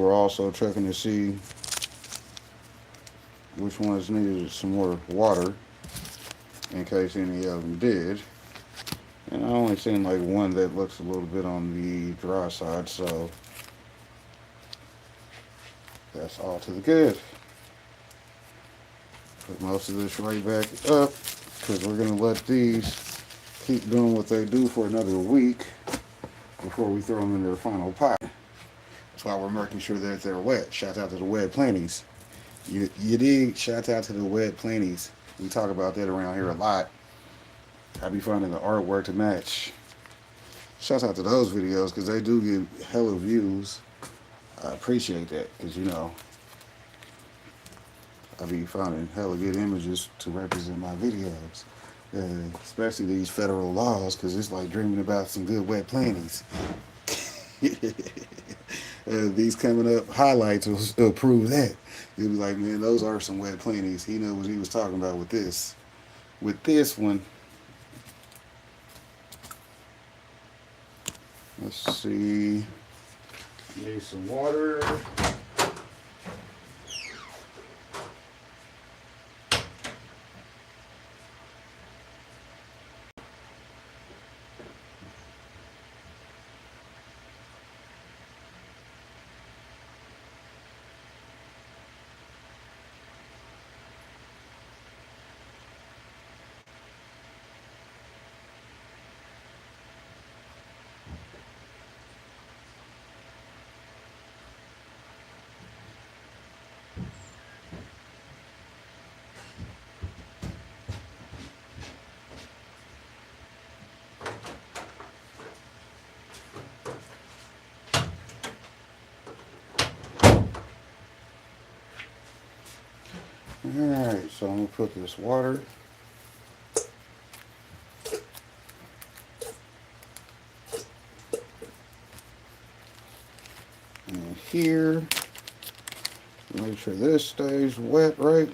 were also checking to see which ones needed some more water in case any of them did. And I only seen like one that looks a little bit on the dry side, so that's all to the good. Put most of this right back up because we're going to let these keep doing what they do for another week before we throw them in their final pot. That's why we're making sure that they're wet. Shout out to the wet planties. You dig? Shout out to the wet planties. We talk about that around here a lot. I be finding the artwork to match. Shout out to those videos because they do get hella views. I appreciate that because I be finding hella good images to represent my videos. Especially these federal laws because it's like dreaming about some good wet planties. These coming up highlights will prove that. You'll be like, man, those are some wet planties. He knew what he was talking about with this. With this one, let's see. Need some water. Alright, so I'm going to put this water in here. Make sure this stays wet, right?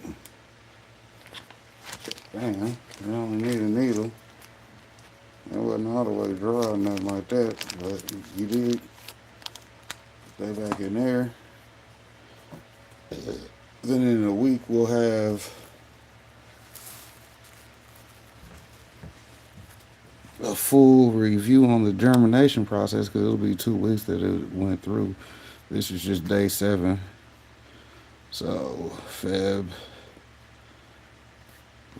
Bam, you only need a needle. It wasn't all the way dry or nothing like that, but you did. Stay back in there. Then in a week we'll have a full review on the germination process because it'll be 2 weeks that it went through. This is just day 7. So Feb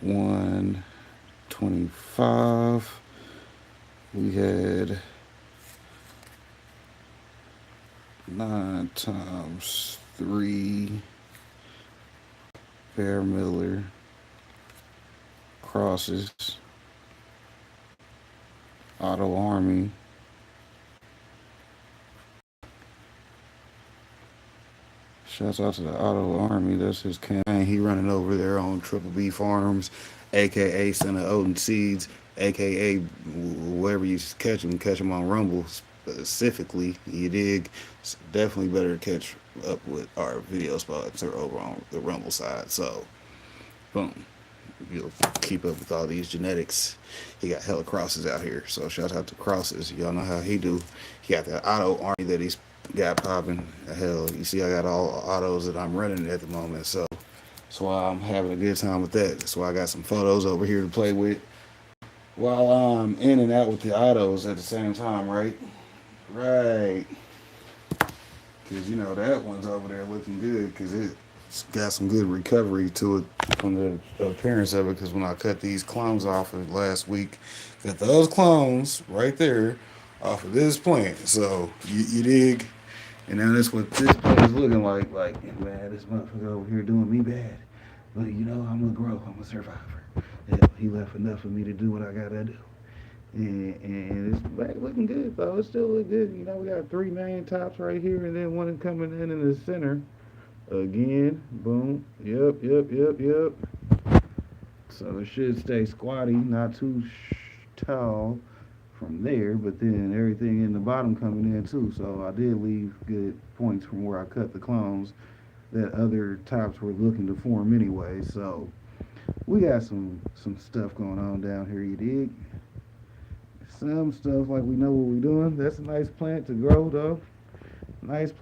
1/25. We had 9 times 3 Bear Miller crosses, Auto Army, shouts out to the Auto Army. That's his campaign. He running over there on TWP Farms, aka Son of Odin Seeds, aka wherever you catch them on Rumble specifically. You dig? It's definitely better to catch up with our video spots or over on the Rumble side. So, boom. You'll keep up with all these genetics. He got hella crosses out here. So shout out to crosses. Y'all know how he do. He got that Auto Army that he's got popping. Hell, you see I got all autos that I'm running at the moment. So that's why I'm having a good time with that. That's why I got some photos over here to play with while I'm in and out with the autos at the same time, right? Right. Because, that one's over there looking good because it's got some good recovery to it from the appearance of it. Because when I cut these clones off of last week, got those clones right there off of this plant. So, you dig? And now that's what this plant is looking like. Like, man, this motherfucker over here doing me bad. But, I'm going to grow. I'm a survivor. Hell, he left enough for me to do what I got to do. And it's back looking good, though. It still look good. We got 3 main tops right here, and then one coming in the center. Again, boom. Yep. So it should stay squatty, not too tall from there, but then everything in the bottom coming in too. So I did leave good points from where I cut the clones that other tops were looking to form anyway. So we got some stuff going on down here, you dig? Some stuff like we know what we're doing. That's a nice plant to grow, though. Nice plant.